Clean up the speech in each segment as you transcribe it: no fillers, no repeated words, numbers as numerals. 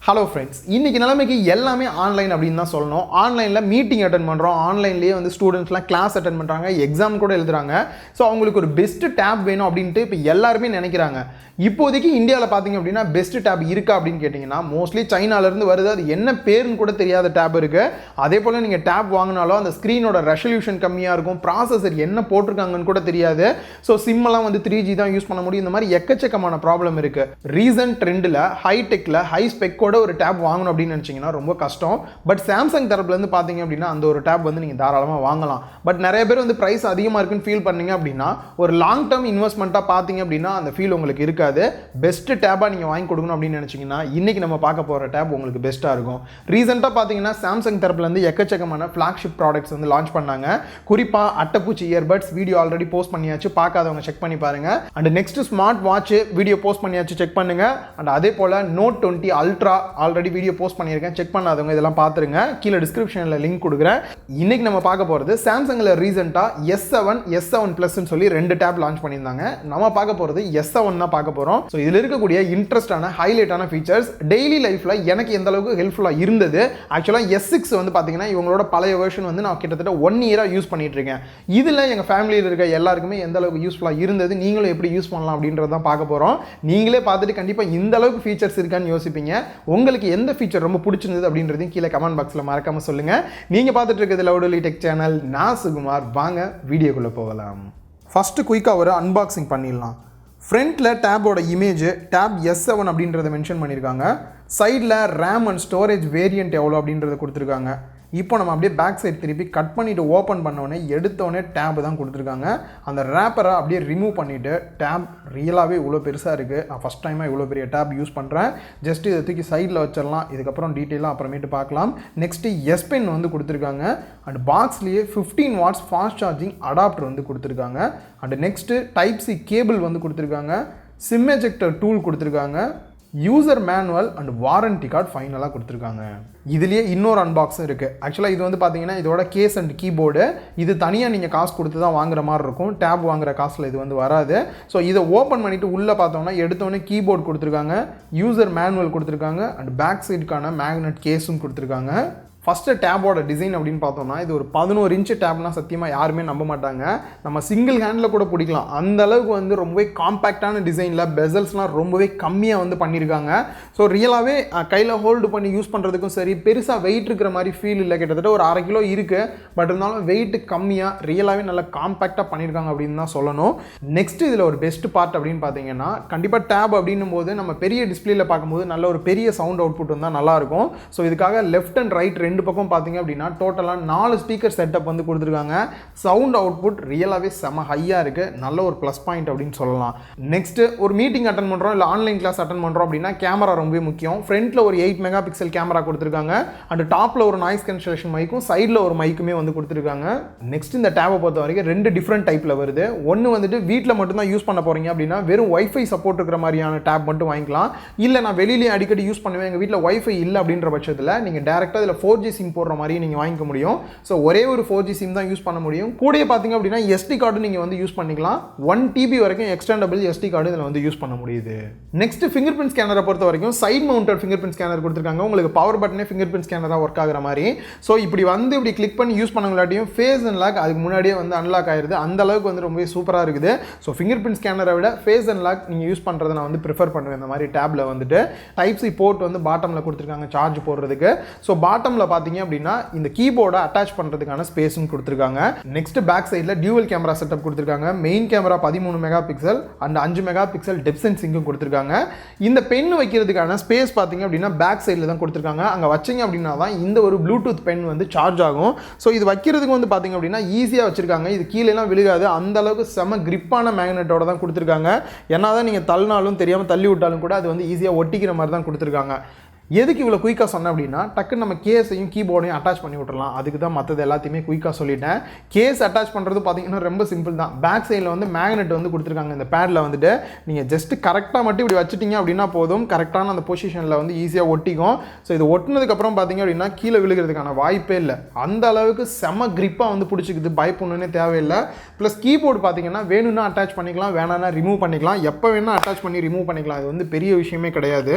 Hello friends, இன்றைக்கி நிலைமைக்கு எல்லாமே ஆன்லைன் அப்படின்னு தான் சொல்லணும். ஆன்லைனில் மீட்டிங் அட்டன் பண்ணுறோம், ஆன்லைன்லேயே வந்து ஸ்டூடெண்ட்ஸ்லாம் கிளாஸ் அட்டன் பண்ணுறாங்க, எக்ஸாம் கூட எழுதுறாங்க. ஸோ அவங்களுக்கு ஒரு பெஸ்ட்டு டேப் வேணும் அப்படின்ட்டு இப்போ எல்லாருமே நினைக்கிறாங்க. இப்போதைக்கு இந்தியாவில் பார்த்தீங்க அப்படின்னா பெஸ்ட் டேப் இருக்கா அப்படின்னு கேட்டிங்கன்னா மோஸ்ட்லி சைனாலேருந்து வருது. அது என்ன பேருன்னு கூட தெரியாத டேப் இருக்குது. அதே போல் நீங்கள் டேப் வாங்கினாலும் அந்த ஸ்க்ரீனோட ரெசல்யூஷன் கம்மியாக இருக்கும், ப்ராசஸர் என்ன போட்டிருக்காங்கன்னு கூட தெரியாது. ஸோ சிம்மெல்லாம் வந்து 3G தான் யூஸ் பண்ண முடியும். இந்த மாதிரி எக்கச்சக்கமான ப்ராப்ளம் இருக்குது. ரீசன்ட் ட்ரெண்டில் ஹைடெக்கில் ஹை ஸ்பெக்கோட ஒரு டேப் வாங்கணும் அப்படின்னு நினச்சிங்கன்னா ரொம்ப கஷ்டம். பட் சாம்சங் தரப்புலேருந்து பார்த்தீங்க அப்படின்னா அந்த ஒரு டேப் வந்து நீங்கள் தாராளமாக வாங்கலாம். பட் நிறைய பேர் வந்து ப்ரைஸ் அதிகமாக இருக்குன்னு ஃபீல் பண்ணீங்க அப்படின்னா ஒரு லாங் டேர்ம் இன்வெஸ்ட்மெண்ட்டாக பார்த்தீங்க அப்படின்னா அந்த ஃபீல் உங்களுக்கு இருக்காது. பெஸ்ட் டேபாக நீங்கள் வாங்கி கொடுக்கணும் அப்படின்னு நினச்சிங்கன்னா இன்றைக்கி நம்ம பார்க்க போகிற டேப் உங்களுக்கு பெஸ்ட்டாக இருக்கும். ரீசெண்டாக பார்த்தீங்கன்னா சாம்சங் தரப்புலேருந்து எக்கச்சக்கமான ஃப்ளாக்ஷிப் ப்ராடக்ட்ஸ் வந்து லான்ச் பண்ணாங்க. குறிப்பாக அட்டைப்பூச்சி இயர்பட்ஸ் வீடியோ ஆல்ரெடி போஸ்ட் பண்ணியாச்சு, பார்க்காதவங்க செக் பண்ணி பாருங்கள். And next smart watch video post பண்ணியாச்சு, செக் பண்ணுங்கள். அண்ட் அதே போல் Note 20 Ultra already video post பண்ணியிருக்கேன், செக் பண்ணாதவங்க இதெல்லாம் பார்த்துருங்க. கீழே டிஸ்கிரிப்ஷனில் லிங்க் கொடுக்குறேன். இன்றைக்கி நம்ம பார்க்க போகிறது சாம்சங்கில் ரீசெண்டாக S7 S7 Plusன்னு சொல்லி 2 டேப் லான்ச் பண்ணியிருந்தாங்க. நம்ம பார்க்க போகிறது S7 தான் பார்க்க போகிறோம். ஸோ இதில் இருக்கக்கூடிய இன்ட்ரெஸ்டான ஹைலைட்டான ஃபீச்சர்ஸ் டெய்லி லைஃப்பில் எனக்கு எந்த அளவுக்கு ஹெல்ப்ஃபுல்லாக இருந்தது. ஆக்சுவலாக S6 வந்து பார்த்தீங்கன்னா இவங்களோட பழைய வெர்ஷன் வந்து நான் கிட்டத்தட்ட 1 இயராக யூஸ் பண்ணிட்டு இருக்கேன். இதில் எங்கள் ஃபேமிலியில் இருக்க எல்லாருக்குமே எந்த அளவுக்கு யூஸ்ஃபுல்லாக இருந்தது, நீங்களும் எப்படி யூஸ் பண்ணலாம் அப்படின்றத தான் பார்க்க போகிறோம். நீங்களே பார்த்துட்டு கண்டிப்பாக இந்த அளவுக்கு ஃபீச்சர்ஸ் இருக்கான்னு யோசிப்பீங்க. உங்களுக்கு எந்த ஃபீச்சர் ரொம்ப பிடிச்சிருந்தது அப்படின்றதையும் கீழே கமெண்ட் பாக்ஸில் மறக்காமல் சொல்லுங்கள். நீங்கள் பார்த்துட்டு இருக்கிறது லவுடலி டெக் சேனல். நான் சுகுமார். வாங்க வீடியோக்குள்ளே போகலாம். ஃபஸ்ட்டு குயிக்காக ஒரு அன்பாக்சிங் பண்ணிடலாம். ஃப்ரண்ட்டில் டேபோட இமேஜ் டேப் S7 அப்படின்றத மென்ஷன் பண்ணியிருக்காங்க. சைடில் ரேம் அண்ட் ஸ்டோரேஜ் வேரியண்ட் எவ்வளோ அப்படின்றத கொடுத்துருக்காங்க. இப்போ நம்ம அப்படியே பேக் சைட் திருப்பி கட் பண்ணிவிட்டு ஓப்பன் பண்ணோடனே எடுத்தோடனே டேப் தான் கொடுத்துருக்காங்க. அந்த ரேப்பரை அப்படியே ரிமூவ் பண்ணிவிட்டு டேப் ரியலாகவே இவ்வளோ பெருசாக இருக்குது. நான் ஃபஸ்ட் டைமாக இவ்வளோ பெரிய டேப் யூஸ் பண்ணுறேன். ஜஸ்ட் இதை தூக்கி சைடில் வச்சிடலாம். இதுக்கப்புறம் டீட்டெயிலாக அப்புறமேட்டு பார்க்கலாம். நெக்ஸ்ட்டு S Pen வந்து கொடுத்துருக்காங்க. அண்ட் பாக்ஸ்லேயே 15 watts ஃபாஸ்ட் சார்ஜிங் அடாப்டர் வந்து கொடுத்துருக்காங்க. அண்ட் நெக்ஸ்ட்டு Type-C கேபிள் வந்து கொடுத்துருக்காங்க. சிம் எஜெக்டர் டூல் கொடுத்துருக்காங்க. User manual and warranty card ஃபைனலாக கொடுத்துருக்காங்க. இதுலேயே இன்னொரு அன்பாக்ஸும் இருக்குது. ஆக்சுவலாக இது வந்து பார்த்தீங்கன்னா இதோட கேஸ் அண்ட் கீபோர்டு இது தனியாக நீங்கள் காசு கொடுத்து தான் வாங்குற மாதிரி இருக்கும். டேப் வாங்குற காசில் இது வந்து வராது. ஸோ இதை ஓப்பன் பண்ணிவிட்டு உள்ளே பார்த்தோம்னா எடுத்தோடனே கீபோர்டு கொடுத்துருக்காங்க, யூசர் மேனுவல் கொடுத்துருக்காங்க, அண்ட் பேக் சைடுக்கான மேக்னெட் கேஸும் கொடுத்துருக்காங்க. ஃபஸ்ட்டு டேபோட டிசைன் அப்படின்னு பார்த்தோம்னா இது ஒரு 11 இன்ச்சு டேப்னா சத்தியமாக யாருமே நம்ப மாட்டாங்க. நம்ம சிங்கிள் ஹேண்டில் கூட பிடிக்கலாம். அந்த அளவுக்கு வந்து ரொம்பவே காம்பேக்டான டிசைனில் பெசல்ஸ்லாம் ரொம்பவே கம்மியாக வந்து பண்ணியிருக்காங்க. ஸோ ரியலாகவே கையில் ஹோல்டு பண்ணி யூஸ் பண்ணுறதுக்கும் சரி, பெருசாக வெயிட் இருக்கிற மாதிரி ஃபீல் இல்லை. கிட்டத்தட்ட ஒரு 1/2 கிலோ இருக்குது. பட் இருந்தாலும் வெயிட் கம்மியாக ரியலாகவே நல்லா காம்பேக்டாக பண்ணியிருக்காங்க அப்படின்னு தான் சொல்லணும். நெக்ஸ்ட் இதில் ஒரு பெஸ்ட் பார்ட் அப்படின்னு பார்த்தீங்கன்னா கண்டிப்பாக டேப் அப்படின்னும் போது நம்ம பெரிய டிஸ்பிளேல பார்க்கும்போது நல்ல ஒரு பெரிய சவுண்ட் அவுட்புட் வந்தால் நல்லாயிருக்கும். ஸோ இதுக்காக லெஃப்ட் அண்ட் ரைட் ரெண்டு பக்கம் பார்த்தீங்க அப்படின்னா டோட்டலாக 4 ஸ்பீக்கர் செட்டப் வந்து கொடுத்துருக்காங்க. சவுண்ட் அவுட்புட் ரியலாகவே செம ஹையாக இருக்குது. நல்ல ஒரு ப்ளஸ் பாயிண்ட் அப்படின்னு சொல்லலாம். நெக்ஸ்ட்டு ஒரு மீட்டிங் அட்டன் பண்ணுறோம் இல்லை ஆன்லைன் கிளாஸ் அட்டன் பண்ணுறோம் அப்படின்னா கேமரா ரொம்பவே முக்கியம். ஃப்ரண்ட்டில் ஒரு 8 மெகாபிக்சல் கேமரா கொடுத்துருக்காங்க. அண்ட் டாப்பில் ஒரு நாய்ஸ் கேன்சலேஷன் மைக்கும் சைடில் ஒரு மைக்குமே வந்து கொடுத்துருக்காங்க. நெக்ஸ்ட் இந்த டேபை பொறுத்த வரைக்கும் 2 டிஃப்ரெண்ட் டைப்பில் வருது. ஒன்று வந்துட்டு வீட்டில் மட்டும்தான் யூஸ் பண்ண போகிறீங்க அப்படின்னா வெறும் வைஃபை சப்போர்ட் இருக்கிற மாதிரியான டேப் மட்டும் வாங்கிக்கலாம். இல்லை நான் வெளியிலேயே அடிக்கடி யூஸ் பண்ணுவேன், எங்கள் வீட்டில் வைஃபை இல்லை அப்படின்ற பட்சத்தில் நீங்கள் டேரெக்டாக இதில் 4G சிம் போடுற மாதிரி நீங்கள் வாங்கிக்க முடியும். ஸோ ஒரே ஒரு 4G சிம் தான் யூஸ் பண்ண முடியும். கூடயே பார்த்தீங்க அப்படின்னா SD கார்டு நீங்கள் வந்து யூஸ் பண்ணிக்கலாம். 1 TB வரைக்கும் எக்ஸ்டெண்டபிள் SD கார்டு இதில் வந்து யூஸ் பண்ண முடியுது. நெக்ஸ்ட் ஃபிங்கர் பிரிண்ட் ஸ்கேனரை பொறுத்த வரைக்கும் side mounted finger print scanner கொடுத்துருக்காங்க. உங்களுக்கு பவர் பட்டனே ஃபிங்கர் பிரிண்ட் ஸ்கேனராக ஒர்க் ஆகிற மாதிரி. ஸோ இப்படி வந்து இப்படி கிளிக் பண்ணி யூஸ் பண்ணவங்களாட்டியும் ஃபேஸ் அன்லாக் அதுக்கு முன்னாடியே வந்து அன்லாக் ஆயிருது. அந்த அளவுக்கு வந்து ரொம்பவே சூப்பராக இருக்குது. ஸோ ஃபிங்கர் பிரிண்ட் ஸ்கேனரை விட ஃபேஸ் அன்லாக் நீங்கள் யூஸ் பண்ணுறதை நான் வந்து ப்ரிஃபர் பண்ணுவேன். இந்த மாதிரி டேப்ல வந்துட்டு Type-C போர்ட் வந்து பாட்டமில் கொடுத்துருக்காங்க சார்ஜ் போடுறதுக்கு. ஸோ பாட்டமில் பார்த்தீங்க அப்படின்னா இந்த கீபோர்டை அட்டாச் பண்ணுறதுக்கான ஸ்பேஸும் கொடுத்துருக்காங்க. நெக்ஸ்ட் பேக் சைடில் டியூவல் கேமரா செட்டப் கொடுத்துருக்காங்க. Main camera 13 megapixel and 5 megapixel depth சென்சிங்கும் கொடுத்துருக்காங்க. இந்த பென் வைக்கிறதுக்கான ஸ்பேஸ் பார்த்தீங்க அப்படின்னா பேக் சைடில் தான் கொடுத்துருக்காங்க. அங்கே வச்சிங்க அப்படின்னா தான் இந்த ஒரு ப்ளூடூத் பென் வந்து சார்ஜ் ஆகும். ஸோ இது வைக்கிறதுக்கு வந்து பார்த்தீங்க அப்படின்னா ஈஸியாக வச்சிருக்காங்க. இது கீழேலாம் விழுகாது. அந்த அளவுக்கு செம கிரிப்பான மேக்னெட்டோட தான் கொடுத்துருக்காங்க. ஏன்னா தான் நீங்கள் தள்ளினாலும் தெரியாமல் தள்ளி விட்டாலும் கூட அது வந்து ஈஸியாக ஒட்டிக்கிற மாதிரி தான் கொடுத்துருக்காங்க. எதுக்கு இவ்வளோ குயிக்காக சொன்னேன் அப்படின்னா டக்குன்னு நம்ம கேஸையும் கீபோர்டையும் அட்டாச் பண்ணி விட்டுறலாம். அதுக்கு தான் மற்றது எல்லாத்தையுமே குயிக்காக சொல்லிட்டேன். கேஸ் அட்டாச் பண்ணுறது பார்த்தீங்கன்னா ரொம்ப சிம்பிள் தான். பேக் சைடில் வந்து மேக்னெட் வந்து கொடுத்துருக்காங்க. இந்த பேடில் வந்துட்டு நீங்கள் ஜஸ்ட்டு கரெக்டாக மட்டும் இப்படி வச்சுட்டிங்க அப்படின்னா போதும். கரெக்டான அந்த பொசிஷனில் வந்து ஈஸியாக ஒட்டிக்கும். ஸோ இது ஒட்டினதுக்கப்புறம் பார்த்தீங்க அப்படின்னா கீழே விழுகிறதுக்கான வாய்ப்பே இல்லை. அந்த அளவுக்கு செம கிரிப்பாக வந்து பிடிச்சிக்குது. பயப்படணுன்னே தேவையில்லை. ப்ளஸ் கீபோர்டு பார்த்தீங்கன்னா வேணும்னா அட்டாச் பண்ணிக்கலாம், வேணான்னா ரிமூவ் பண்ணிக்கலாம். எப்போ வேணால் அட்டாச் பண்ணி ரிமூவ் பண்ணிக்கலாம். இது வந்து பெரிய விஷயமே கிடையாது.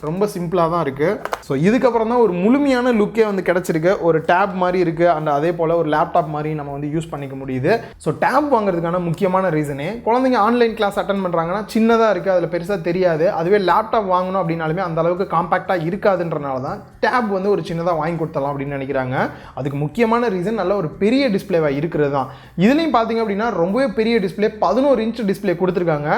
ரொம்ப சிம்பிளாக தான் இருக்குது. ஸோ இதுக்கப்புறம் தான் ஒரு முழுமையான லுக்கே வந்து கிடச்சிருக்கு. ஒரு டேப் மாதிரி இருக்குது அண்ட் அதே போல் ஒரு லேப்டாப் மாதிரி நம்ம வந்து யூஸ் பண்ணிக்க முடியுது. ஸோ டேப் வாங்குறதுக்கான முக்கியமான ரீசனே குழந்தைங்க ஆன்லைன் கிளாஸ் அட்டன் பண்ணுறாங்கன்னா சின்னதாக இருக்குது, அதில் பெருசாக தெரியாது. அதுவே லேப்டாப் வாங்கணும் அப்படின்னாலுமே அந்த அளவுக்கு காம்பேக்டாக இருக்காதுன்றனால தான் டேப் வந்து ஒரு சின்னதாக வாங்கி கொடுத்தலாம் அப்படின்னு நினைக்கிறாங்க. அதுக்கு முக்கியமான ரீசன் நல்ல ஒரு பெரிய டிஸ்பிளேவாக இருக்கிறது தான். இதுலேயும் பார்த்தீங்க அப்படின்னா ரொம்பவே பெரிய டிஸ்பிளே, 11 இன்ச் டிஸ்பிளே கொடுத்துருக்காங்க.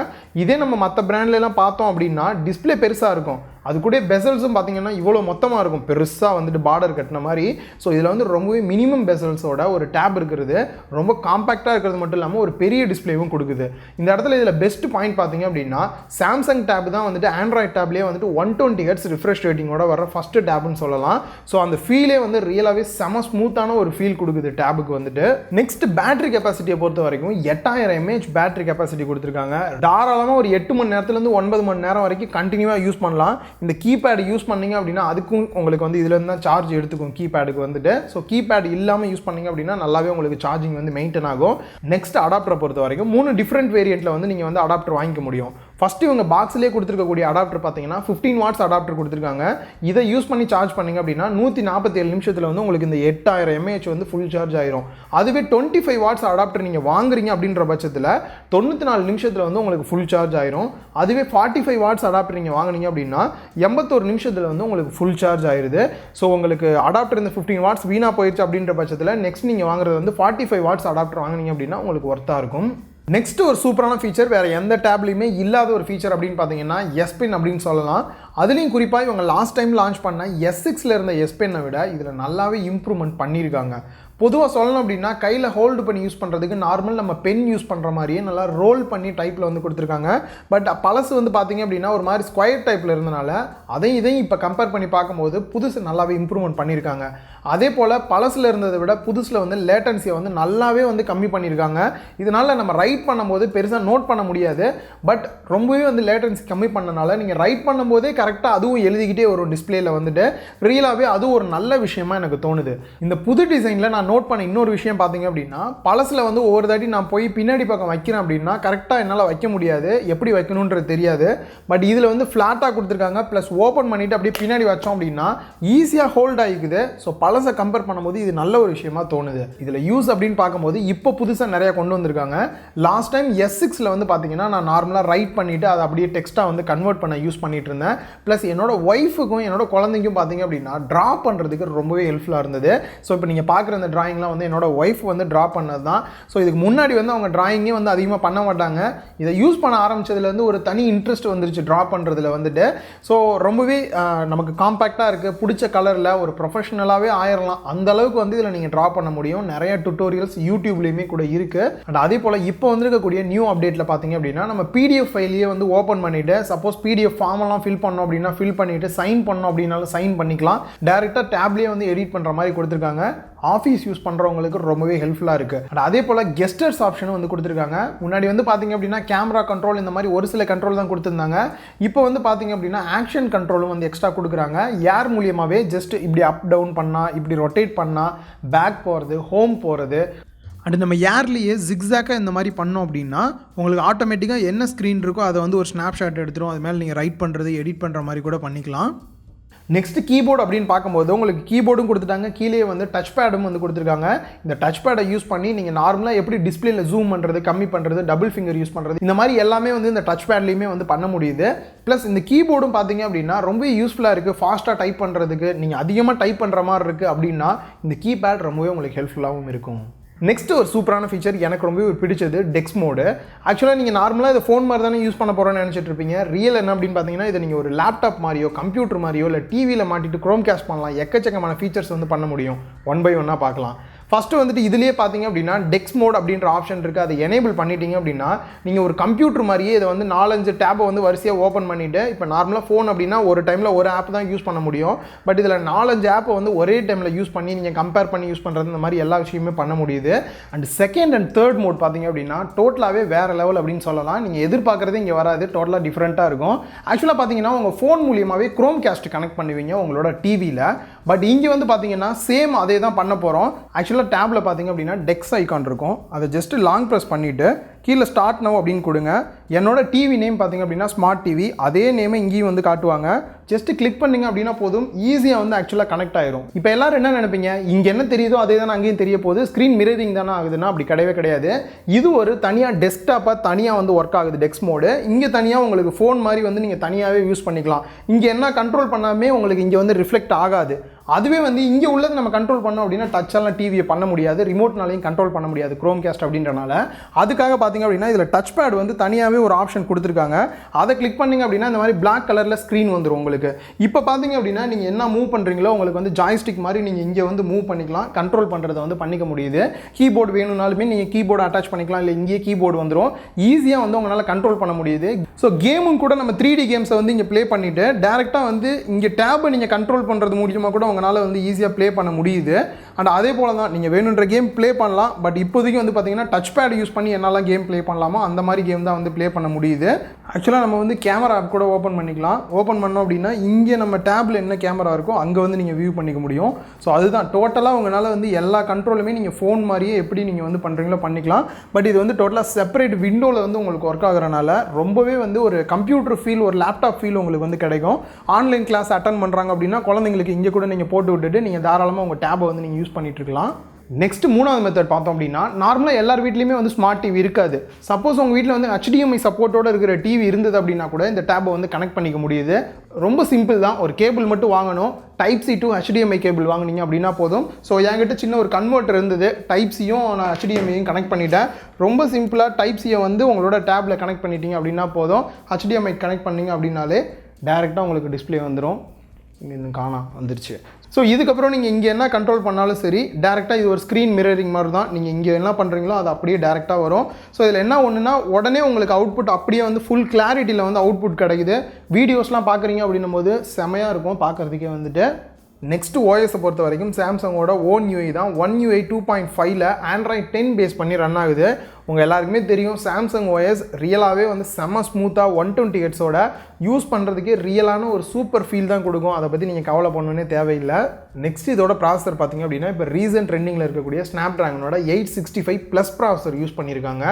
இதே நம்ம மற்ற பிராண்ட்லாம் பார்த்தோம் அப்படின்னா டிஸ்பிளே பெருசாக இருக்கும், அது கூட பெசல்ஸும் பார்த்தீங்கன்னா இவ்வளோ மொத்தமாக இருக்கும், பெருசாக வந்துட்டு பார்டர் கட்டின மாதிரி. ஸோ இதில் வந்து ரொம்பவே மினிமம் பெசல்ஸோட ஒரு டேப் இருக்கிறது, ரொம்ப காம்பேக்டாக இருக்கிறது மட்டும் இல்லாமல் ஒரு பெரிய டிஸ்பிளேவும் கொடுக்குது. இந்த இடத்துல இதில் பெஸ்ட் பாயிண்ட் பார்த்தீங்க அப்படின்னா சாம்சங் டேப் தான் வந்துட்டு ஆண்ட்ராய்ட் டேப்லேயே வந்துட்டு 120 Hz ரிஃப்ரெஷ் ரேட்டிங்கோட வர ஃபஸ்ட்டு டேப்னு சொல்லலாம். ஸோ அந்த ஃபீலே வந்து ரியலாகவே செம ஸ்மூத்தான ஒரு ஃபீல் கொடுக்குது டேபுக்கு வந்துட்டு. நெக்ஸ்ட் பேட்டரி கெப்பாசிட்டியை பொறுத்த வரைக்கும் 8000 mAh பேட்டரி கெப்பாசிட்டி கொடுத்துருக்காங்க. தாராளமாக ஒரு 8 மணி நேரத்துலேருந்து 9 மணி நேரம் வரைக்கும் கண்டினியூவாக யூஸ் பண்ணலாம். இந்த கீபேட் யூஸ் பண்ணீங்க அப்படின்னா அதுக்கும் உங்களுக்கு வந்து இதுலேருந்து தான் சார்ஜ் எடுத்துக்கும் கீபேடுக்கு வந்துட்டு. ஸோ கீபேட் இல்லாமல் யூஸ் பண்ணீங்க அப்படின்னா நல்லாவே உங்களுக்கு சார்ஜிங் வந்து மெயின்டைன் ஆகும். நெக்ஸ்ட் அடாப்டரை பொறுத்த வரைக்கும் 3 டிஃப்ரெண்ட் வேரியண்ட்டில் வந்து நீங்கள் வந்து அடாப்டர் வாங்கிக்க முடியும். ஃபஸ்ட்டு இவங்க பாக்ஸ்லேயே கொடுத்துருக்கக்கூடிய அடாப்டர் பார்த்தீங்கன்னா 15 வாட்ஸ் அடாப்டர் கொடுத்துருக்காங்க. இதை யூஸ் பண்ணி சார்ஜ் பண்ணிங்க அப்படின்னா 147 நிமிஷத்தில் வந்து உங்களுக்கு இந்த 8000 mAh வந்து ஃபுல் சார்ஜ் ஆயிரும். அதுவே 25 வாட்ஸ் அடாப்டர் நீங்கள் வாங்குறீங்க அப்படின்ற பட்சத்தில் 94 நிமிஷத்தில் வந்து உங்களுக்கு ஃபுல் சார்ஜ் ஆயிரும். அதுவே 45 வாட்ஸ் அடாப்டர் நீங்கள் வாங்குனீங்க அப்படின்னா 81 நிமிஷத்தில் வந்து உங்களுக்கு ஃபுல் சார்ஜ் ஆயிடுது. ஸோ உங்களுக்கு அடாப்டர் இந்த 15 வாட்ஸ் வீணாக போயிடுச்சு அப்படின்ற பட்சத்தில் நெக்ஸ்ட் நீங்கள் வாங்குறது வந்து 45 வாட்ஸ் அடாப்டர் வாங்குனீங்க அப்படின்னா உங்களுக்கு ஒர்த்தாக இருக்கும். நெக்ஸ்ட் ஒரு சூப்பரான ஃபீச்சர், வேறு எந்த டேப்லையுமே இல்லாத ஒரு ஃபீச்சர் அப்படின்னு பார்த்தீங்கன்னா S Pen அப்படின்னு சொல்லலாம். அதுலேயும் குறிப்பாக இவங்க லாஸ்ட் டைம் லான்ச் பண்ண S6ல் இருந்த S Pen விட இதில் நல்லாவே இம்ப்ரூவ்மெண்ட் பண்ணியிருக்காங்க. பொதுவாக சொல்லணும் அப்படின்னா கையில் ஹோல்டு பண்ணி யூஸ் பண்ணுறதுக்கு நார்மல் நம்ம பென் யூஸ் பண்ணுற மாதிரியே நல்லா ரோல் பண்ணி டைப்பில் வந்து கொடுத்துருக்காங்க. பட் பழசு வந்து பார்த்தீங்க அப்படின்னா ஒரு மாதிரி ஸ்கொயர் டைப்பில் இருந்தனால இதையும் இப்போ கம்பேர் பண்ணி பார்க்கும்போது புதுசு நல்லாவே இம்ப்ரூவ்மெண்ட் பண்ணியிருக்காங்க. அதே போல் பழசில் இருந்ததை விட புதுசில் வந்து லேட்டன்சியை வந்து நல்லாவே வந்து கம்மி பண்ணியிருக்காங்க. இதனால் நம்ம ரைட் பண்ணும்போது பெருசாக நோட் பண்ண முடியாது, பட் ரொம்பவே வந்து லேட்டன்சி கம்மி பண்ணனால நீங்கள் ரைட் பண்ணும்போதே கரெக்டாக அதுவும் எழுதிக்கிட்டே ஒரு டிஸ்பிளேயில் வந்துட்டு ரியலாகவே அதுவும் ஒரு நல்ல விஷயமா எனக்கு தோணுது. இந்த புது டிசைனில் நான் நோட் பண்ண இன்னொரு விஷயம் பார்த்தீங்க அப்படின்னா பழசில் வந்து ஒவ்வொரு தாட்டி நான் போய் பின்னாடி பக்கம் வைக்கிறேன் அப்படின்னா கரெக்டாக என்னால் வைக்க முடியாது, எப்படி வைக்கணுன்றது தெரியாது. பட் இதில் வந்து ஃப்ளாட்டாக கொடுத்துருக்காங்க, ப்ளஸ் ஓப்பன் பண்ணிவிட்டு அப்படியே பின்னாடி வச்சோம் அப்படின்னா ஈஸியாக ஹோல்ட் ஆகிக்குது. ஸோ பழசை கம்பேர் பண்ணும்போது இது நல்ல ஒரு விஷயமா தோணுது. இதில் யூஸ் அப்படின்னு பார்க்கும்போது இப்போ புதுசாக நிறையா கொண்டு வந்திருக்காங்க. லாஸ்ட் டைம் S6ல் வந்து பார்த்தீங்கன்னா நான் நார்மலாக ரைட் பண்ணிவிட்டு அதை அப்படியே டெக்ஸ்ட்டாக வந்து கன்வெர்ட் பண்ண யூஸ் பண்ணிட்டு இருந்தேன். ப்ளஸ் என்னோட ஒய்ஃபுக்கும் என்னோட குழந்தைக்கும் பார்த்தீங்க அப்படின்னா ட்ரா பண்ணுறதுக்கு ரொம்பவே ஹெல்ப்ஃபுல்லாக இருந்தது. ஸோ இப்போ நீங்கள் பார்க்குற இந்த ட்ராயிங்லாம் வந்து என்னோட ஒய்ஃப் வந்து ட்ரா பண்ணது தான். ஸோ இதுக்கு முன்னாடி வந்து அவங்க ட்ராயிங்கே வந்து அதிகமாக பண்ண மாட்டாங்க. இதை யூஸ் பண்ண ஆரம்பித்ததுலேருந்து ஒரு தனி இன்ட்ரெஸ்ட் வந்துருச்சு ட்ரா பண்ணுறதுல வந்துட்டு. ஸோ ரொம்பவே நமக்கு காம்பேக்டாக இருக்குது, பிடிச்ச கலரில் ஒரு ப்ரொஃபஷனலாகவே ஆயிடலாம், அந்த அளவுக்கு வந்து இதில் நீங்கள் ட்ரா பண்ண முடியும். நிறைய டுட்டோரியல்ஸ் யூடியூப்லேயுமே கூட இருக்குது. அண்ட் அதே போல் இப்போ வந்துருக்கக்கூடிய நியூ அப்டேட்டில் பார்த்தீங்க அப்படின்னா நம்ம PDF ஃபைலையே வந்து ஓப்பன் பண்ணிவிட்டு சப்போஸ் PDF ஃபார்மெல்லாம் ஃபில் பண்ணோம் அப்படின்னா ஃபில் பண்ணிவிட்டு சைன் பண்ணோம் அப்படின்னாலும் சைன் பண்ணிக்கலாம். டேரெக்டாக டேப்லேயே வந்து எடிட் பண்ணுற மாதிரி கொடுத்துருக்காங்க. ஆஃபீஸ் யூஸ் பண்ணுறவங்களுக்கு ரொம்பவே ஹெல்ப்ஃபுல்லாக இருக்குது. அண்ட் அதே போல் கெஸ்டர்ஸ் ஆப்ஷனும் வந்து கொடுத்துருக்காங்க. முன்னாடி வந்து பார்த்தீங்க அப்படின்னா கேமரா கண்ட்ரோல் இந்த மாதிரி ஒரு சில கண்ட்ரோல் தான் கொடுத்துருந்தாங்க. இப்போ வந்து பார்த்தீங்க அப்படின்னா ஆக்ஷன் கண்ட்ரோலும் வந்து எக்ஸ்ட்ரா கொடுக்குறாங்க. ஏர் மூலியமாகவே ஜஸ்ட் இப்படி அப் டவுன் பண்ணால், இப்படி ரொட்டேட் பண்ணால், பேக் போகிறது, ஹோம் போகிறது, அண்ட் நம்ம ஏர்லேயே ஜிக்ஸாக்காக இந்த மாதிரி பண்ணோம் அப்படின்னா உங்களுக்கு ஆட்டோமேட்டிக்காக என்ன ஸ்க்ரீன் இருக்கோ அதை வந்து ஒரு ஸ்னாப்ஷாட் எடுத்துரும். அது மேலே நீங்கள் ரைட் பண்ணுறது, எடிட் பண்ணுற மாதிரி கூட பண்ணிக்கலாம். நெக்ஸ்ட் கீபோர்டு அப்படின்னு பார்க்கும்போது உங்களுக்கு கீபோர்டும் கொடுத்துட்டாங்க, கீழே வந்து டச் பேடும் வந்து கொடுத்துருக்காங்க. இந்த டச் பேடை யூஸ் பண்ணி நீங்கள் நார்மலாக எப்படி டிஸ்பிளேல ஜூம் பண்ணுறது, கம்மி பண்ணுறது, டபுள் ஃபிங்கர் யூஸ் பண்ணுறது, இந்த மாதிரி எல்லாமே வந்து இந்த டச் பேட்லேயுமே வந்து பண்ண முடியுது. ப்ளஸ் இந்த கீபோர்டும் பார்த்தீங்க அப்படின்னா ரொம்ப யூஸ்ஃபுல்லாக இருக்குது. ஃபாஸ்ட்டாக டைப் பண்ணுறதுக்கு, நீங்கள் அதிகமாக டைப் பண்ணுற மாதிரி இருக்குது அப்படின்னா இந்த கீபேட் ரொம்பவே உங்களுக்கு ஹெல்ப்ஃபுல்லாகவும் இருக்கும். நெக்ஸ்ட் ஒரு சூப்பரான ஃபீச்சர் எனக்கு ரொம்பவே பிடிச்சது டெக்ஸ் மோடு. ஆக்சுவலாக நீங்கள் நார்மலாக இதை ஃபோன் மாதிரி தானே யூஸ் பண்ண போகிறோன்னு நினச்சிட்டு இருப்பீங்க. ரியல் என்ன அப்படின்னு பார்த்தீங்கன்னா இதை நீங்கள் ஒரு லேப்டாப் மாதிரியோ, கம்ப்யூட்டர் மாதிரியோ, இல்லை டிவியில் மாட்டிட்டு க்ரோம் கேஸ்ட் பண்ணலாம். எக்கச்சக்கமான ஃபீச்சர்ஸ் வந்து பண்ண முடியும். ஒன் பை ஒன்னாக பார்க்கலாம். ஃபஸ்ட்டு வந்துட்டு இதுலேயே பார்த்தீங்க அப்படின்னா டெக்ஸ் மோட் அப்படின்ற ஆப்ஷன் இருக்குது. அதை எனேபிள் பண்ணிட்டீங்க அப்படின்னா நீங்கள் ஒரு கம்ப்யூட்டர் மாதிரியே இதை வந்து 4-5 டேப்பை வந்து வரிசையாக ஓப்பன் பண்ணிவிட்டு, இப்போ நார்மலாக ஃபோன் அப்படின்னா ஒரு டைமில் ஒரு ஆப் தான் யூஸ் பண்ண முடியும். பட் இதில் 4-5 ஆப்பை வந்து ஒரே டைமில் யூஸ் பண்ணி நீங்கள் கம்பேர் பண்ணி யூஸ் பண்ணுறது, இந்த மாதிரி எல்லா விஷயமே பண்ண முடியுது. And second and third mode பார்த்தீங்க அப்படின்னா டோட்டலாகவே வேறு லெவல் அப்படின்னு சொல்லலாம். நீங்கள் எதிர்பார்க்குறது இங்கே வராது, டோட்டலாக டிஃப்ரெண்ட்டாக இருக்கும். ஆக்சுவலாக பார்த்தீங்கன்னா உங்கள் ஃபோன் மூலியமாகவே க்ரோம் கேஸ்ட் கனெக்ட் பண்ணுவீங்க உங்களோட டிவியில். பட் இங்கே வந்து பார்த்தீங்கன்னா சேம் அதே தான் பண்ண போகிறோம். ஆக்சுவலாக டேப்பில் பார்த்தீங்க அப்படின்னா டெக்ஸ் ஐக்கான் இருக்கும். அதை ஜஸ்ட் லாங் ப்ரெஸ் பண்ணிவிட்டு கீழே ஸ்டார்ட் நவ் அப்படின்னு கொடுங்க. என்னோட டிவி நேம் பார்த்தீங்க அப்படின்னா ஸ்மார்ட் டிவி, அதே நேமை இங்கேயும் வந்து காட்டுவாங்க. ஜஸ்ட் கிளிக் பண்ணிங்க அப்படின்னா போதும், ஈஸியாக வந்து ஆக்சுவலாக கனெக்ட் ஆயிரும். இப்போ எல்லாரும் என்ன நினைப்பீங்க, இங்கே என்ன தெரியுதோ அதே தானே அங்கேயும் தெரிய போகுது, ஸ்க்ரீன் மிரரிங் தானே ஆகுதுன்னா அப்படி கிடையவே கிடையாது. இது ஒரு தனியாக டெஸ்க்டாப்பாக தனியாக வந்து ஒர்க் ஆகுது டெஸ்க் மோடு. இங்கே தனியாக உங்களுக்கு ஃபோன் மாதிரி வந்து நீங்கள் தனியாகவே யூஸ் பண்ணிக்கலாம். இங்கே என்ன கண்ட்ரோல் பண்ணாமே உங்களுக்கு இங்கே வந்து ரிஃப்ளெக்ட் ஆகாது. அதுவே வந்து இங்கே உள்ளது நம்ம கண்ட்ரோல் பண்ணோம் அப்படின்னா டச்செல்லாம் டிவியை பண்ண முடியாது, ரிமோட்னாலையும் கண்ட்ரோல் பண்ண முடியாது குரோம் கேஸ்ட் அப்படின்றனால. அதுக்காக பார்த்தீங்க அப்படின்னா இதில் டச் பேட் வந்து தனியாகவே ஒரு ஆப்ஷன் கொடுத்துருக்காங்க. அதை கிளிக் பண்ணிங்க அப்படின்னா இந்த மாதிரி பிளாக் கலரில் ஸ்க்ரீன் வந்துடும் உங்களுக்கு. இப்போ பார்த்தீங்க அப்படின்னா நீங்கள் என்ன மூவ் பண்ணுறீங்களோ உங்களுக்கு வந்து ஜாய்ஸ்டிக் மாதிரி நீங்கள் இங்கே வந்து மூவ் பண்ணிக்கலாம், கண்ட்ரோல் பண்ணுறதை வந்து பண்ணிக்க முடியுது. கீபோர்டு வேணும்னாலுமே நீங்கள் கீபோர்டு அட்டாச் பண்ணிக்கலாம், இல்லை இங்கேயே கீபோர்டு வந்துடும். ஈஸியாக வந்து உங்களால் கண்ட்ரோல் பண்ண முடியுது. ஸோ கேமும் கூட நம்ம 3D கேம்ஸை வந்து இங்கே ப்ளே பண்ணிவிட்டு டேரெக்டாக வந்து இங்கே டேப்பை நீங்கள் கண்ட்ரோல் பண்ணுறது மூலியமாக கூட உங்களால் வந்து ஈஸியாக ப்ளே பண்ண முடியுது. அண்ட் அதே போல் தான் நீங்கள் வேணுன்ற கேம் ப்ளே பண்ணலாம். பட் இப்போதைக்கு வந்து பார்த்தீங்கன்னா டச் பேட் யூஸ் பண்ணி என்னெல்லாம் கேம் ப்ளே பண்ணலாமோ அந்த மாதிரி கேம் தான் வந்து ப்ளே பண்ண முடியுது. ஆக்சுவலாக நம்ம வந்து கேமரா ஆப் கூட ஓப்பன் பண்ணிக்கலாம். ஓப்பன் பண்ணோம் அப்படின்னா இங்கே நம்ம டேப்பில் என்ன கேமரா இருக்கோ அங்கே வந்து நீங்கள் வியூ பண்ணிக்க முடியும். ஸோ அதுதான் டோட்டலாக உங்களால் வந்து எல்லா கண்ட்ரோலுமே நீங்கள் ஃபோன் மாதிரியே எப்படி நீங்கள் வந்து பண்ணுறீங்களோ பண்ணிக்கலாம். பட் இது வந்து டோட்டலாக செப்பரேட் விண்டோவில் வந்து உங்களுக்கு ஒர்க் ஆகுறனால ரொம்பவே வந்து ஒரு கம்ப்யூட்டர் ஃபீல், ஒரு லேப்டாப் ஃபீல் உங்களுக்கு வந்து கிடைக்கும். ஆன்லைன் கிளாஸ் அட்டன் பண்ணுறாங்க அப்படின்னா குழந்தைங்களுக்கு இங்கே கூட நீங்கள் போட்டு விட்டுட்டு நீங்கள் தாராளமாக உங்கள் டேப்பை வந்து நீங்கள் யூஸ் பண்ணிட்டு இருக்கலாம். நெக்ஸ்ட் மூணாவது மெத்தட் பார்த்தோம் அப்படின்னா, நார்மலாக எல்லார் வீட்லையுமே வந்து ஸ்மார்ட் டிவி இருக்காது. சப்போஸ் உங்கள் வீட்டில் வந்து HDMI சப்போர்ட்டோடு இருக்கிற டிவி இருந்தது அப்படின்னா கூட இந்த டேப்பை வந்து கனெக்ட் பண்ணிக்க முடியுது. ரொம்ப சிம்பிள் தான். ஒரு கேபிள் மட்டும் வாங்கணும். Type C to HDMI cable வாங்கினீங்க அப்படின்னா போதும். ஸோ என்கிட்ட சின்ன ஒரு கன்வெர்ட்டர் இருந்தது, டைப் சியும் நான் HDMIயும் கனெக்ட் பண்ணிட்டேன். ரொம்ப சிம்பிளாக டைப் சியை வந்து உங்களோட டேப்பில் கனெக்ட் பண்ணிட்டீங்க அப்படின்னா போதும். HDMI கனெக்ட் பண்ணிங்க அப்படின்னாலே டேரெக்டாக உங்களுக்கு டிஸ்பிளே வந்துடும். இங்கே காணாம வந்துருச்சு. ஸோ இதுக்கப்புறம் நீங்கள் இங்கே என்ன கண்ட்ரோல் பண்ணாலும் சரி, டேரெக்டாக இது ஒரு ஸ்க்ரீன் மிரரிங் மாதிரி தான். நீங்கள் இங்கே என்ன பண்ணுறீங்களோ அது அப்படியே டேரெக்டாக வரும். ஸோ இதில் என்ன ஒன்றுனா உடனே உங்களுக்கு அவுட்புட் அப்படியே வந்து ஃபுல் கிளாரிட்டியில் வந்து அவுட்புட் கிடைக்குது. வீடியோஸ்லாம் பார்க்குறீங்க அப்படின்னும் போது செமையாக இருக்கும் பார்க்குறதுக்கே வந்துட்டு. நெக்ஸ்ட் ஓஎஸை பொறுத்த வரைக்கும் சாம்சங்கோட ஓன் UI தான். One UI 2.5ல் Android 10 பேஸ் பண்ணி ரன் ஆகுது. உங்கள் எல்லாருக்குமே தெரியும் சாம்சங் OS ரியலாகவே வந்து செம்ம ஸ்மூத்தாக 120 ஹெர்ட்ஸோட யூஸ் பண்ணுறதுக்கே ரியலான ஒரு சூப்பர் ஃபீல் தான் கொடுக்கும். அதை பற்றி நீங்கள் கவலை பண்ணணுன்னே தேவையில்லை. நெக்ஸ்ட் இதோட ப்ராசஸர் பார்த்தீங்க அப்படின்னா இப்போ ரீசன்ட் ட்ரெண்டிங்கில் இருக்கக்கூடிய ஸ்னாப்ட்ராகனோட 865+ ப்ராசஸர் யூஸ் பண்ணியிருக்காங்க.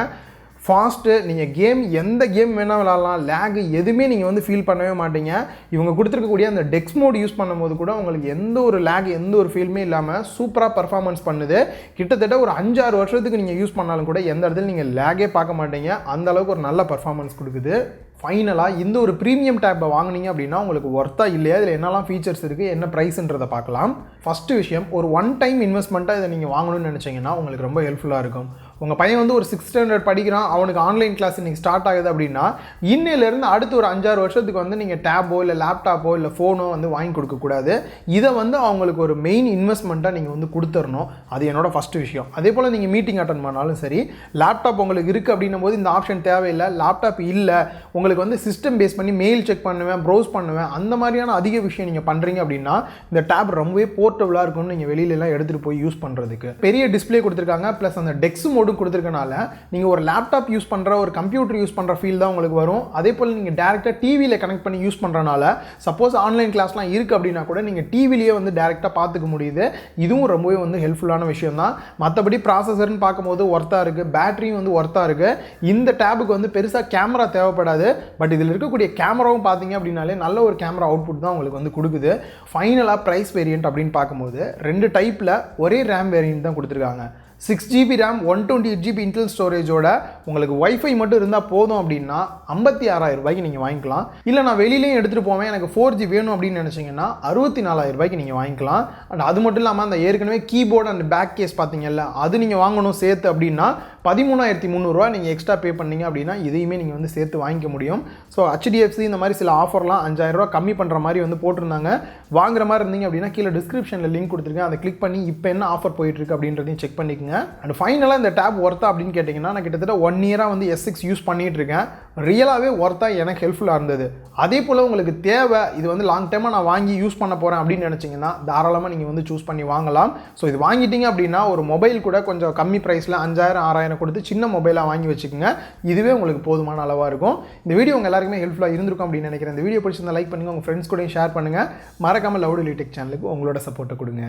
ஃபாஸ்ட்டு, நீங்கள் கேம் எந்த கேம் வேணால் விளாட்லாம், லேக் எதுவுமே நீங்கள் வந்து ஃபீல் பண்ணவே மாட்டீங்க. இவங்க கொடுத்துருக்கக்கூடிய அந்த டெக்ஸ் மோட் யூஸ் பண்ணும்போது கூட உங்களுக்கு எந்த ஒரு லேக், எந்த ஒரு ஃபீலுமே இல்லாமல் சூப்பராக பர்ஃபார்மன்ஸ் பண்ணுது. கிட்டத்தட்ட ஒரு 5-6 வருஷத்துக்கு நீங்கள் யூஸ் பண்ணாலும் கூட எந்த இடத்துல நீங்கள் லேகே பார்க்க மாட்டீங்க. அந்த அளவுக்கு ஒரு நல்ல பர்ஃபார்மன்ஸ் கொடுக்குது. ஃபைனலாக இந்த ஒரு ப்ரீமியம் டேப்பை வாங்கினீங்க அப்படின்னா உங்களுக்கு ஒர்த்தா இல்லையா, இதில் என்னெல்லாம் ஃபீச்சர்ஸ் இருக்குது, என்ன ப்ரைஸ்ன்றதை பார்க்கலாம். ஃபஸ்ட்டு விஷயம், ஒரு ஒன் டைம் இன்வெஸ்ட்மெண்ட்டாக இதை நீங்கள் வாங்கணும்னு நினச்சிங்கன்னா உங்களுக்கு ரொம்ப ஹெல்ப்ஃபுல்லாக இருக்கும். உங்கள் பையன் வந்து ஒரு 6th ஸ்டாண்டர்ட் படிக்கிறான், அவனுக்கு ஆன்லைன் கிளாஸ் இன்றைக்கி ஸ்டார்ட் ஆகுது அப்படின்னா இன்னிலேருந்து அடுத்து ஒரு 5-6 வருஷத்துக்கு வந்து நீங்கள் டேப்போ இல்லை லேப்டாப்போ இல்லை ஃபோனோ வந்து வாங்கி கொடுக்கக்கூடாது. இதை வந்து அவங்களுக்கு ஒரு மெயின் இன்வெஸ்ட்மெண்ட்டாக நீங்கள் வந்து கொடுத்துடணும். அது என்னோட ஃபஸ்ட்டு விஷயம். அதே போல் நீங்கள் மீட்டிங் அட்டன் பண்ணாலும் சரி, லேப்டாப் உங்களுக்கு இருக்குது அப்படின்னும் போது இந்த ஆப்ஷன் தேவையில்லை. லேப்டாப் இல்லை, உங்களுக்கு வந்து சிஸ்டம் பேஸ் பண்ணி மெயில் செக் பண்ணுவேன், ப்ரௌஸ் பண்ணுவேன், அந்த மாதிரியான அதிக விஷயம் நீங்கள் பண்ணுறீங்க அப்படின்னா இந்த டேப் ரொம்பவே போர்ட்டபுளாக இருக்கும்னு நீங்கள் வெளியிலலாம் எடுத்துகிட்டு போய் யூஸ் பண்ணுறதுக்கு. பெரிய டிஸ்பிளே கொடுத்துருக்காங்க, ப்ளஸ் அந்த டெக்ஸ் மோடும் கொடுத்துருக்கனால நீங்கள் ஒரு லேப்டாப் யூஸ் பண்ணுற, ஒரு கம்ப்யூட்டர் யூஸ் பண்ணுற ஃபீல் தான் உங்களுக்கு வரும். அதே போல் நீங்கள் டேரெக்டாக டிவியில் கனெக்ட் பண்ணி யூஸ் பண்ணுறனால சப்போஸ் ஆன்லைன் கிளாஸ்லாம் இருக்குது அப்படின்னா கூட நீங்கள் டிவிலேயே வந்து டேரெக்டாக பார்த்துக்க முடியுது. இதுவும் ரொம்பவே வந்து ஹெல்ப்ஃபுல்லான விஷயம் தான். மற்றபடி ப்ராசஸர்னு பார்க்கும்போது ஒர்த்தாக இருக்குது, பேட்டரியும் வந்து ஒர்த்தாக இருக்குது. இந்த டேபுக்கு வந்து பெருசாக கேமரா தேவைப்படாது. பட் இதில் இருக்கக்கூடிய கேமராவும் பார்த்தீங்க அப்படின்னாலே நல்ல ஒரு கேமரா அவுட்புட் தான் உங்களுக்கு வந்து கொடுக்குது. ஃபைனலாக ப்ரைஸ் வேரியன்ட் அப்படின்னு பார்க்கும்போது 2 டைப்பில் ஒரே ரேம் வேரியன்ட் தான் கொடுத்துருக்காங்க. 6GB RAM 128GB இன்டெல் ஸ்டோரேஜோட உங்களுக்கு வைஃபை மட்டும் இருந்தால் போதும் அப்படின்னா 56,000 ரூபாய்க்கு நீங்கள் வாங்கிக்கலாம். இல்லை நான் வெளியிலையும் எடுத்துகிட்டு போவேன், எனக்கு 4G வேணும் அப்படின்னு நினச்சிங்கன்னா 64,000 ரூபாய்க்கு நீங்கள் வாங்கிக்கலாம். அண்ட் அது மட்டும் இல்லாமல் அந்த ஏற்கனவே கீபோர்டு அண்ட் பேக் கேஸ் பார்த்தீங்கல்ல, அது நீங்கள் வாங்கணும் சேர்த்து அப்படின்னா 13,300 ரூபா நீங்கள் எக்ஸ்ட்ரா பே பண்ணீங்க அப்படின்னா இதையுமே நீங்கள் வந்து சேர்த்து வாங்கிக்க முடியும். ஸோ HDFC இந்த மாதிரி சில ஆஃபர்லாம் 5,000 ரூபா கம்மி பண்ணுற மாதிரி வந்து போட்டிருந்தாங்க. வாங்குற மாதிரி இருந்தீங்க அப்படின்னா கீழே டிஸ்கிரிப்ஷனில் லிங்க் கொடுத்துருக்கேன், அதை கிளிக் பண்ணி இப்போ என்ன ஆஃபர் போயிட்டுருக்கு அப்படின்றதையும் செக் பண்ணிக்கோங்க. அண்ட் ஃபைனலாக இந்த டேப் ஒர்த்தா அப்படின்னு கேட்டிங்கன்னா, நான் கிட்டத்தட்ட 1 இயராக வந்து S6 யூஸ் பண்ணிகிட்டு இருக்கேன். ரியலாகவே ஒர்த்தா எனக்கு ஹெல்ப்ஃபுல்லாக இருந்தது. அதே போல் உங்களுக்கு தேவை, இது வந்து லாங் டைமாக நான் வாங்கி யூஸ் பண்ண போகிறேன் அப்படின்னு நினச்சிங்கன்னா தாராளமாக நீங்கள் வந்து சூஸ் பண்ணி வாங்கலாம். ஸோ இது வாங்கிட்டீங்க அப்படின்னா ஒரு மொபைல் கூட கொஞ்சம் கம்மி ப்ரைஸில் 5,000 6,000 கொடுத்து சின்ன மொபைலாக வாங்கி வச்சுக்கோங்க. இதுவே உங்களுக்கு போதுமான அளவாக இருக்கும். இந்த வீடியோ உங்கள் எல்லாருக்குமே ஹெல்ப்ஃபுல்லாக இருந்திருக்கும் அப்படின்னு நினைக்கிறேன். இந்த வீடியோ பிடிச்சிருந்தா லைக் பண்ணுங்கள், உங்கள் ஃப்ரெண்ட்ஸ் கூட ஷேர் பண்ணுங்கள். மறக்காமல் லவுட் எலி டெக் சேனலுக்கு உங்களோட சப்போர்ட்டை கொடுங்க.